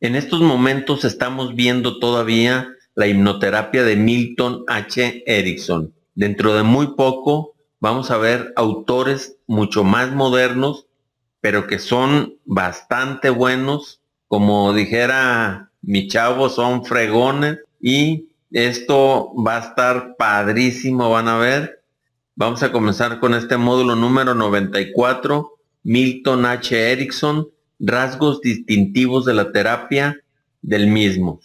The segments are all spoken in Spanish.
En estos momentos estamos viendo todavía la hipnoterapia de Milton H. Erickson. Dentro de muy poco vamos a ver autores mucho más modernos, pero que son bastante buenos. Como dijera mi chavo, son fregones y esto va a estar padrísimo, van a ver. Vamos a comenzar con este módulo número 94, Milton H. Erickson, rasgos distintivos de la terapia del mismo.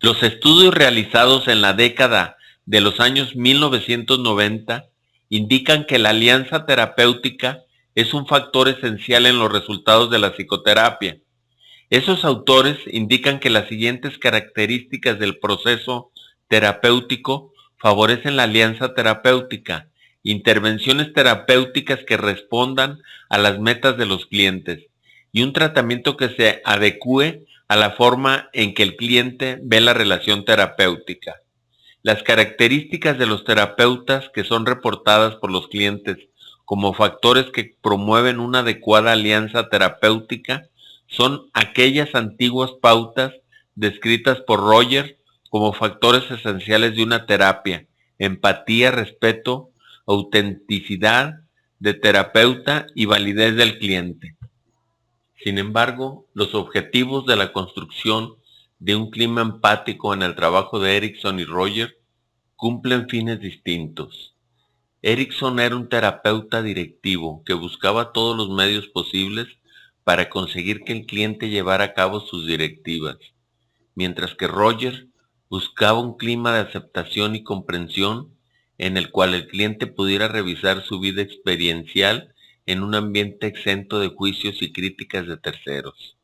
Los estudios realizados en la década de los años 1990 indican que la alianza terapéutica es un factor esencial en los resultados de la psicoterapia. Esos autores indican que las siguientes características del proceso terapéutico favorecen la alianza terapéutica: intervenciones terapéuticas que respondan a las metas de los clientes y un tratamiento que se adecúe a la forma en que el cliente ve la relación terapéutica. Las características de los terapeutas que son reportadas por los clientes como factores que promueven una adecuada alianza terapéutica son aquellas antiguas pautas descritas por Roger como factores esenciales de una terapia: empatía, respeto, autenticidad de terapeuta y validez del cliente. Sin embargo, los objetivos de la construcción de un clima empático en el trabajo de Erickson y Roger cumplen fines distintos. Erickson era un terapeuta directivo que buscaba todos los medios posibles para conseguir que el cliente llevara a cabo sus directivas, mientras que Roger buscaba un clima de aceptación y comprensión en el cual el cliente pudiera revisar su vida experiencial en un ambiente exento de juicios y críticas de terceros.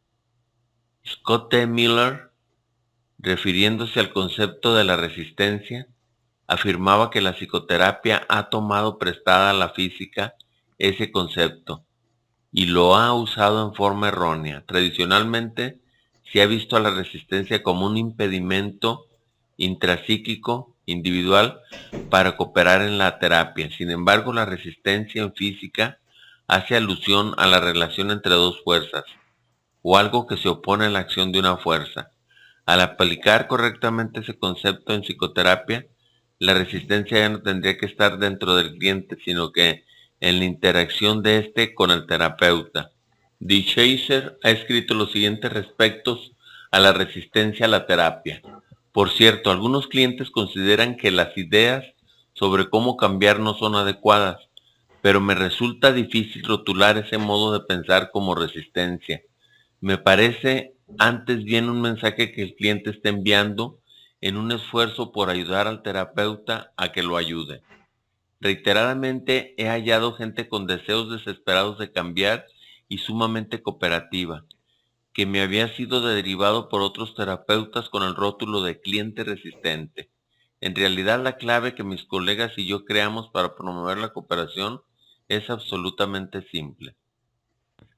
Scott T. Miller, refiriéndose al concepto de la resistencia, afirmaba que la psicoterapia ha tomado prestada a la física ese concepto y lo ha usado en forma errónea. Tradicionalmente se ha visto a la resistencia como un impedimento intrapsíquico individual para cooperar en la terapia. Sin embargo, la resistencia en física hace alusión a la relación entre dos fuerzas o algo que se opone a la acción de una fuerza. Al aplicar correctamente ese concepto en psicoterapia, la resistencia ya no tendría que estar dentro del cliente, sino que en la interacción de éste con el terapeuta. De Chaser ha escrito los siguientes respectos a la resistencia a la terapia. Por cierto, algunos clientes consideran que las ideas sobre cómo cambiar no son adecuadas, pero me resulta difícil rotular ese modo de pensar como resistencia. Me parece antes bien un mensaje que el cliente está enviando en un esfuerzo por ayudar al terapeuta a que lo ayude. Reiteradamente he hallado gente con deseos desesperados de cambiar y sumamente cooperativa, que me había sido derivado por otros terapeutas con el rótulo de cliente resistente. En realidad, la clave que mis colegas y yo creamos para promover la cooperación es absolutamente simple.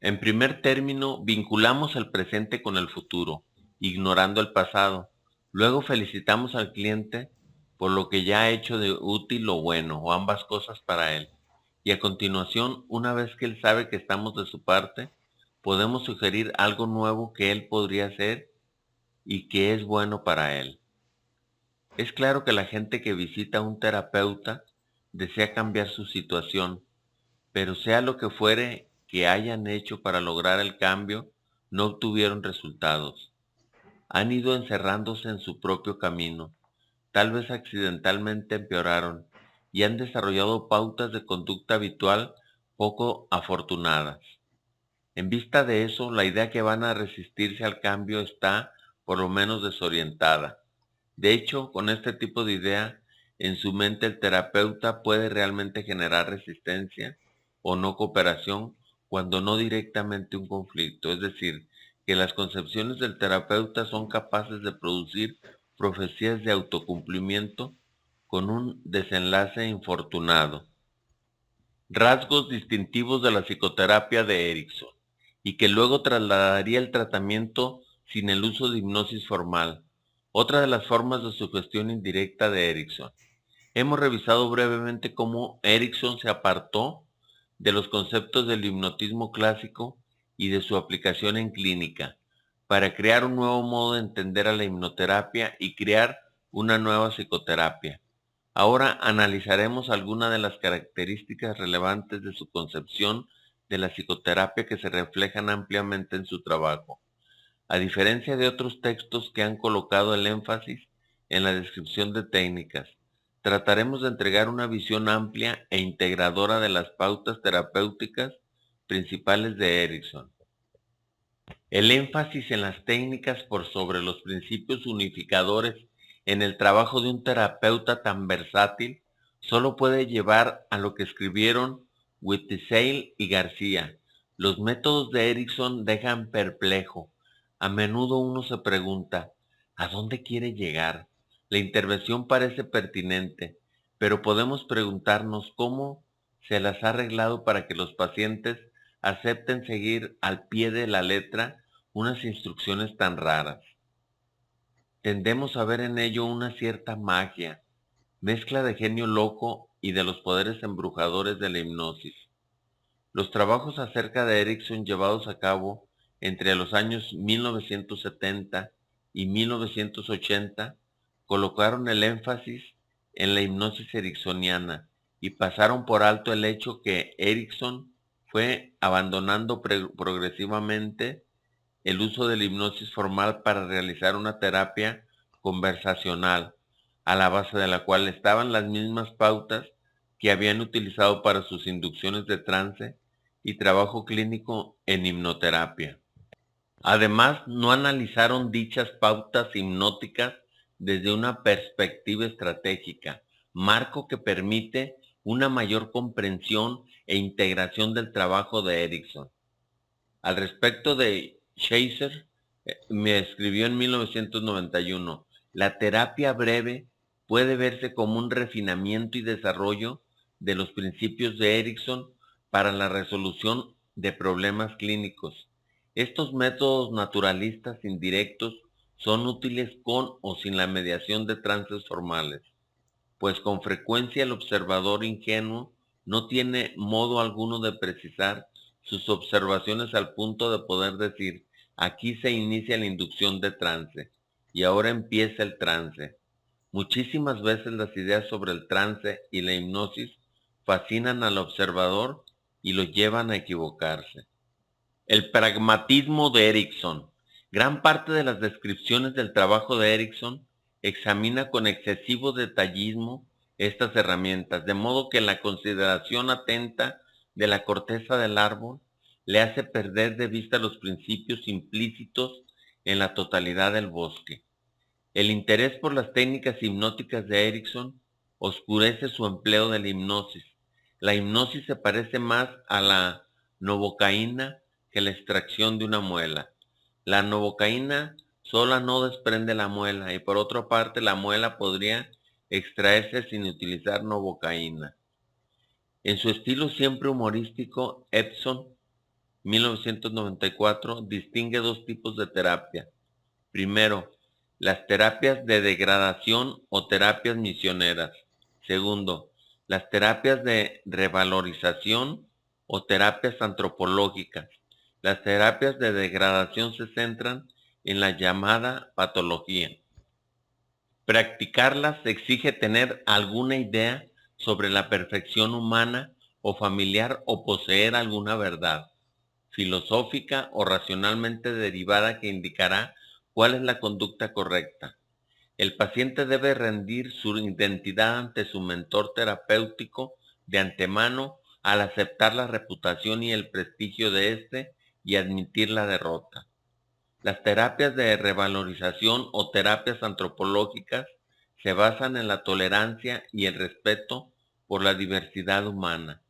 En primer término, vinculamos el presente con el futuro, ignorando el pasado. Luego felicitamos al cliente por lo que ya ha hecho de útil o bueno, o ambas cosas para él. Y a continuación, una vez que él sabe que estamos de su parte, podemos sugerir algo nuevo que él podría hacer y que es bueno para él. Es claro que la gente que visita a un terapeuta desea cambiar su situación, pero sea lo que fuere que hayan hecho para lograr el cambio, no obtuvieron resultados. Han ido encerrándose en su propio camino, tal vez accidentalmente empeoraron y han desarrollado pautas de conducta habitual poco afortunadas. En vista de eso, la idea que van a resistirse al cambio está, por lo menos, desorientada. De hecho, con este tipo de idea, en su mente el terapeuta puede realmente generar resistencia o no cooperación, cuando no directamente un conflicto. Es decir, que las concepciones del terapeuta son capaces de producir profecías de autocumplimiento con un desenlace infortunado. Rasgos distintivos de la psicoterapia de Erickson, y que luego trasladaría el tratamiento sin el uso de hipnosis formal. Otra de las formas de sugestión indirecta de Erickson. Hemos revisado brevemente cómo Erickson se apartó de los conceptos del hipnotismo clásico y de su aplicación en clínica, para crear un nuevo modo de entender a la hipnoterapia y crear una nueva psicoterapia. Ahora analizaremos algunas de las características relevantes de su concepción de la psicoterapia que se reflejan ampliamente en su trabajo. A diferencia de otros textos que han colocado el énfasis en la descripción de técnicas, trataremos de entregar una visión amplia e integradora de las pautas terapéuticas principales de Erickson. El énfasis en las técnicas por sobre los principios unificadores en el trabajo de un terapeuta tan versátil solo puede llevar a lo que escribieron Witteseil y García. Los métodos de Erickson dejan perplejo. A menudo uno se pregunta, ¿a dónde quiere llegar? La intervención parece pertinente, pero podemos preguntarnos cómo se las ha arreglado para que los pacientes acepten seguir al pie de la letra unas instrucciones tan raras. Tendemos a ver en ello una cierta magia, mezcla de genio loco y de los poderes embrujadores de la hipnosis. Los trabajos acerca de Erickson llevados a cabo entre los años 1970 y 1980 colocaron el énfasis en la hipnosis ericksoniana y pasaron por alto el hecho que Erickson fue abandonando progresivamente el uso de la hipnosis formal para realizar una terapia conversacional, a la base de la cual estaban las mismas pautas que habían utilizado para sus inducciones de trance y trabajo clínico en hipnoterapia. Además, no analizaron dichas pautas hipnóticas desde una perspectiva estratégica, marco que permite una mayor comprensión e integración del trabajo de Erickson. Al respecto de Shazer, me escribió en 1991, la terapia breve puede verse como un refinamiento y desarrollo de los principios de Erickson para la resolución de problemas clínicos. Estos métodos naturalistas indirectos son útiles con o sin la mediación de trances formales, pues con frecuencia el observador ingenuo no tiene modo alguno de precisar sus observaciones al punto de poder decir, aquí se inicia la inducción de trance y ahora empieza el trance. Muchísimas veces las ideas sobre el trance y la hipnosis fascinan al observador y lo llevan a equivocarse. El pragmatismo de Erickson. Gran parte de las descripciones del trabajo de Erickson examina con excesivo detallismo estas herramientas, de modo que la consideración atenta de la corteza del árbol le hace perder de vista los principios implícitos en la totalidad del bosque. El interés por las técnicas hipnóticas de Erickson oscurece su empleo de la hipnosis. La hipnosis se parece más a la novocaína que la extracción de una muela. La novocaína sola no desprende la muela y por otra parte la muela podría extraerse sin utilizar novocaína. En su estilo siempre humorístico, Epson, 1994, distingue dos tipos de terapia. Primero, las terapias de degradación o terapias misioneras. Segundo, las terapias de revalorización o terapias antropológicas. Las terapias de degradación se centran en la llamada patología. Practicarlas exige tener alguna idea sobre la perfección humana o familiar o poseer alguna verdad filosófica o racionalmente derivada que indicará cuál es la conducta correcta. El paciente debe rendir su identidad ante su mentor terapéutico de antemano al aceptar la reputación y el prestigio de éste y admitir la derrota. Las terapias de revalorización o terapias antropológicas se basan en la tolerancia y el respeto por la diversidad humana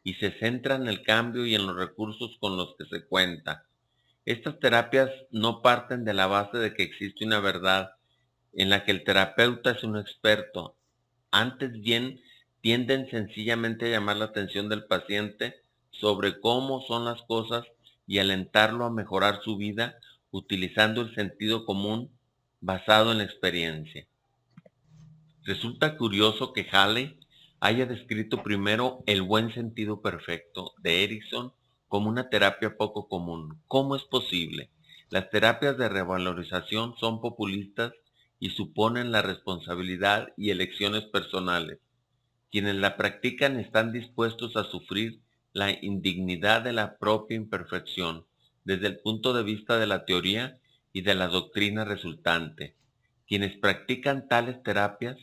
y se centran en el cambio y en los recursos con los que se cuenta. Estas terapias no parten de la base de que existe una verdad en la que el terapeuta es un experto. Antes bien, tienden sencillamente a llamar la atención del paciente sobre cómo son las cosas y alentarlo a mejorar su vida utilizando el sentido común basado en la experiencia. Resulta curioso que Halley haya descrito primero el buen sentido perfecto de Erickson como una terapia poco común. ¿Cómo es posible? Las terapias de revalorización son populistas y suponen la responsabilidad y elecciones personales. Quienes la practican están dispuestos a sufrir la indignidad de la propia imperfección, desde el punto de vista de la teoría y de la doctrina resultante. Quienes practican tales terapias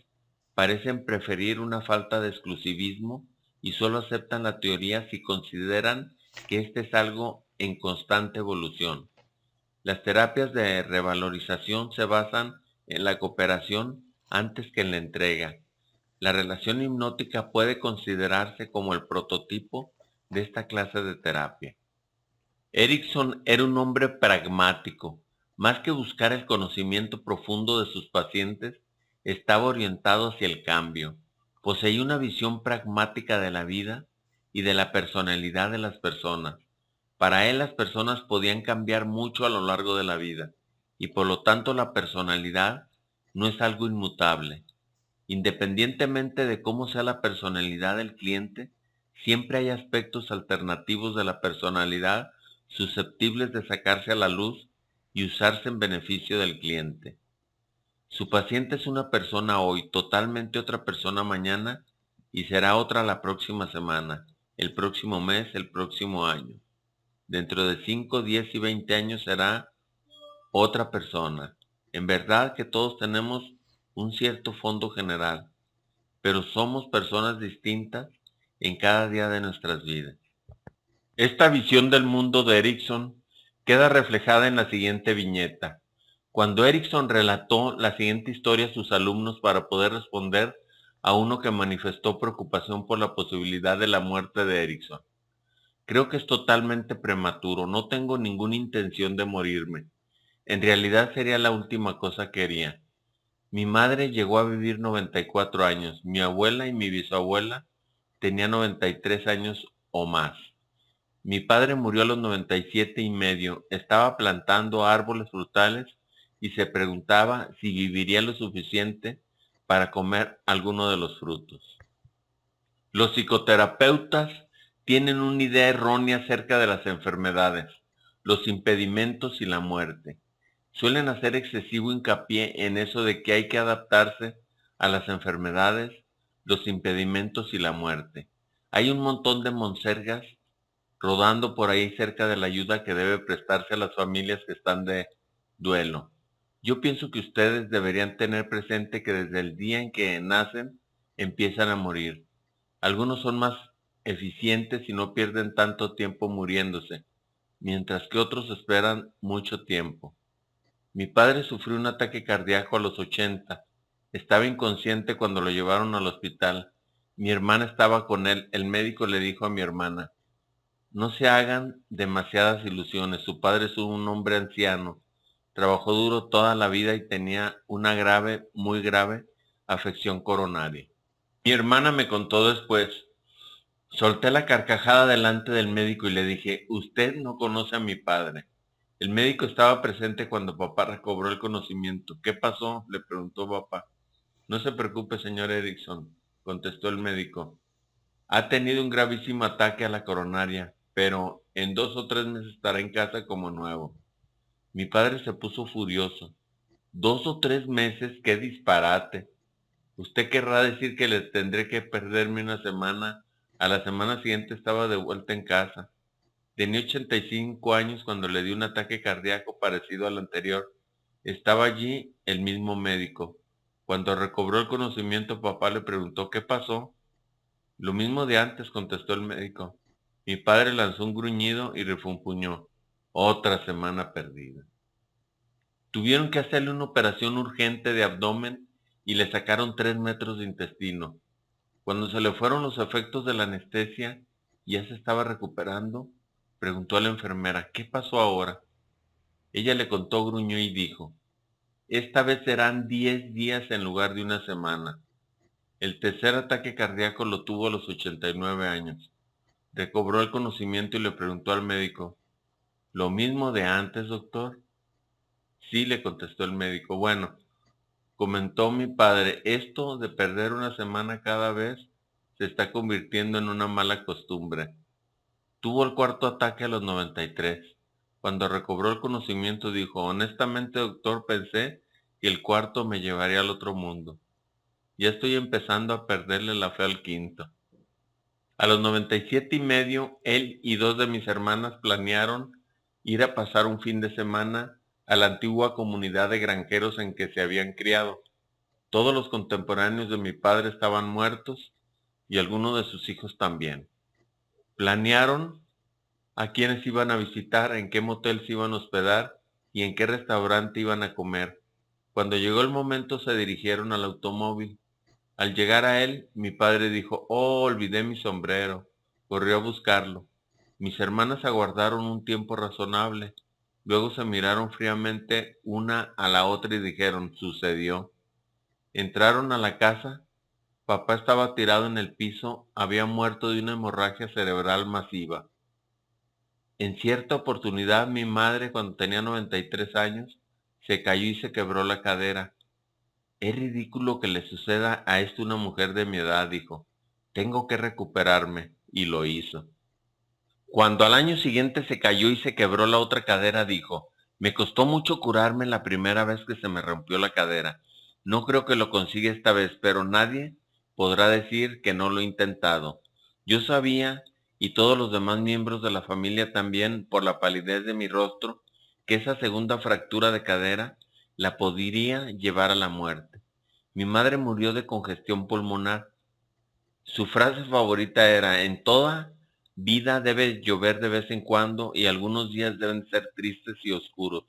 parecen preferir una falta de exclusivismo y solo aceptan la teoría si consideran que éste es algo en constante evolución. Las terapias de revalorización se basan en la cooperación antes que en la entrega. La relación hipnótica puede considerarse como el prototipo de esta clase de terapia. Erickson era un hombre pragmático. Más que buscar el conocimiento profundo de sus pacientes, estaba orientado hacia el cambio. Poseía una visión pragmática de la vida y de la personalidad de las personas. Para él las personas podían cambiar mucho a lo largo de la vida y por lo tanto la personalidad no es algo inmutable. Independientemente de cómo sea la personalidad del cliente, siempre hay aspectos alternativos de la personalidad susceptibles de sacarse a la luz y usarse en beneficio del cliente. Su paciente es una persona hoy, totalmente otra persona mañana y será otra la próxima semana, el próximo mes, el próximo año. Dentro de 5, 10 y 20 años será otra persona. En verdad que todos tenemos un cierto fondo general, pero somos personas distintas en cada día de nuestras vidas. Esta visión del mundo de Erickson queda reflejada en la siguiente viñeta. Cuando Erickson relató la siguiente historia a sus alumnos para poder responder a uno que manifestó preocupación por la posibilidad de la muerte de Erickson. Creo que es totalmente prematuro, no tengo ninguna intención de morirme. En realidad sería la última cosa que haría. Mi madre llegó a vivir 94 años, mi abuela y mi bisabuela tenían 93 años o más. Mi padre murió a los 97 y medio, estaba plantando árboles frutales y se preguntaba si viviría lo suficiente para comer alguno de los frutos. Los psicoterapeutas tienen una idea errónea acerca de las enfermedades, los impedimentos y la muerte. Suelen hacer excesivo hincapié en eso de que hay que adaptarse a las enfermedades, los impedimentos y la muerte. Hay un montón de monsergas rodando por ahí cerca de la ayuda que debe prestarse a las familias que están de duelo. Yo pienso que ustedes deberían tener presente que desde el día en que nacen, empiezan a morir. Algunos son más eficientes y no pierden tanto tiempo muriéndose, mientras que otros esperan mucho tiempo. Mi padre sufrió un ataque cardíaco a los 80. Estaba inconsciente cuando lo llevaron al hospital. Mi hermana estaba con él. El médico le dijo a mi hermana, no se hagan demasiadas ilusiones. Su padre es un hombre anciano. Trabajó duro toda la vida y tenía una grave, muy grave, afección coronaria. Mi hermana me contó después. Solté la carcajada delante del médico y le dije, usted no conoce a mi padre. El médico estaba presente cuando papá recobró el conocimiento. ¿Qué pasó?, le preguntó papá. No se preocupe, señor Erickson, contestó el médico. Ha tenido un gravísimo ataque a la coronaria, pero en 2 o 3 meses estará en casa como nuevo. Mi padre se puso furioso. 2 o 3 meses, qué disparate. Usted querrá decir que les tendré que perderme una semana. A la semana siguiente estaba de vuelta en casa. Tenía 85 años cuando le dio un ataque cardíaco parecido al anterior. Estaba allí el mismo médico. Cuando recobró el conocimiento, papá le preguntó ¿qué pasó? Lo mismo de antes, contestó el médico. Mi padre lanzó un gruñido y refunfuñó. Otra semana perdida. Tuvieron que hacerle una operación urgente de abdomen y le sacaron 3 metros de intestino. Cuando se le fueron los efectos de la anestesia y ya se estaba recuperando, preguntó a la enfermera, ¿qué pasó ahora? Ella le contó, gruñó y dijo, esta vez serán 10 días en lugar de una semana. El tercer ataque cardíaco lo tuvo a los 89 años. Recobró el conocimiento y le preguntó al médico, ¿lo mismo de antes, doctor? Sí, le contestó el médico. Bueno, comentó mi padre, esto de perder una semana cada vez se está convirtiendo en una mala costumbre. Tuvo el cuarto ataque a los 93. Cuando recobró el conocimiento dijo, honestamente, doctor, pensé que el cuarto me llevaría al otro mundo. Ya estoy empezando a perderle la fe al quinto. A los 97 y medio, él y dos de mis hermanas planearon ir a pasar un fin de semana a la antigua comunidad de granjeros en que se habían criado. Todos los contemporáneos de mi padre estaban muertos y algunos de sus hijos también. Planearon a quiénes iban a visitar, en qué motel se iban a hospedar y en qué restaurante iban a comer. Cuando llegó el momento se dirigieron al automóvil. Al llegar a él, mi padre dijo, oh, olvidé mi sombrero. Corrió a buscarlo. Mis hermanas aguardaron un tiempo razonable. Luego se miraron fríamente una a la otra y dijeron, sucedió. Entraron a la casa. Papá estaba tirado en el piso, había muerto de una hemorragia cerebral masiva. En cierta oportunidad, mi madre, cuando tenía 93 años, se cayó y se quebró la cadera. Es ridículo que le suceda a esto una mujer de mi edad, dijo. Tengo que recuperarme, y lo hizo. Cuando al año siguiente se cayó y se quebró la otra cadera, dijo, me costó mucho curarme la primera vez que se me rompió la cadera. No creo que lo consiga esta vez, pero nadie podrá decir que no lo he intentado. Yo sabía, y todos los demás miembros de la familia también, por la palidez de mi rostro, que esa segunda fractura de cadera la podría llevar a la muerte. Mi madre murió de congestión pulmonar. Su frase favorita era, en toda vida debe llover de vez en cuando y algunos días deben ser tristes y oscuros.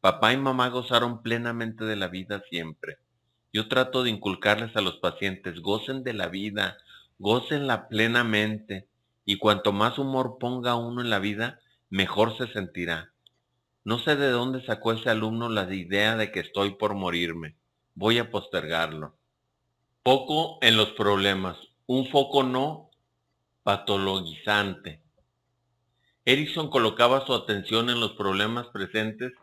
Papá y mamá gozaron plenamente de la vida siempre. Yo trato de inculcarles a los pacientes, gocen de la vida, gócenla plenamente, y cuanto más humor ponga uno en la vida, mejor se sentirá. No sé de dónde sacó ese alumno la idea de que estoy por morirme. Voy a postergarlo. Foco en los problemas. Un foco no patologizante. Erickson colocaba su atención en los problemas presentes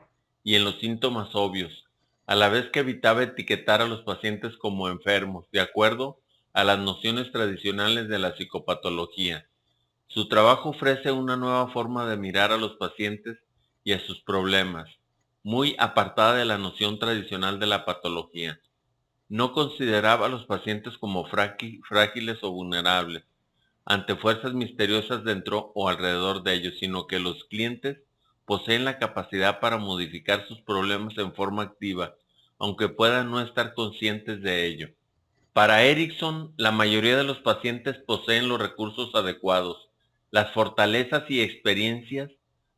y en los síntomas obvios, a la vez que evitaba etiquetar a los pacientes como enfermos, de acuerdo a las nociones tradicionales de la psicopatología. Su trabajo ofrece una nueva forma de mirar a los pacientes y a sus problemas, muy apartada de la noción tradicional de la patología. No consideraba a los pacientes como frágiles o vulnerables ante fuerzas misteriosas dentro o alrededor de ellos, sino que los clientes poseen la capacidad para modificar sus problemas en forma activa, aunque puedan no estar conscientes de ello. Para Erickson, la mayoría de los pacientes poseen los recursos adecuados, las fortalezas y experiencias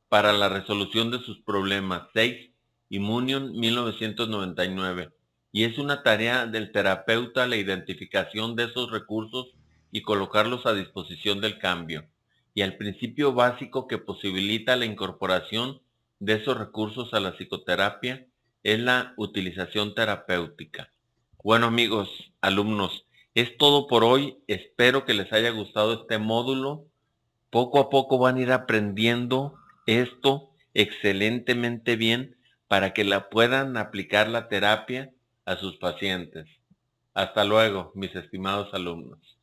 para la resolución de sus problemas. 6. Immunion, 1999. Y es una tarea del terapeuta la identificación de esos recursos y colocarlos a disposición del cambio. Y el principio básico que posibilita la incorporación de esos recursos a la psicoterapia es la utilización terapéutica. Bueno amigos, alumnos, es todo por hoy. Espero que les haya gustado este módulo. Poco a poco van a ir aprendiendo esto excelentemente bien para que la puedan aplicar la terapia a sus pacientes. Hasta luego, mis estimados alumnos.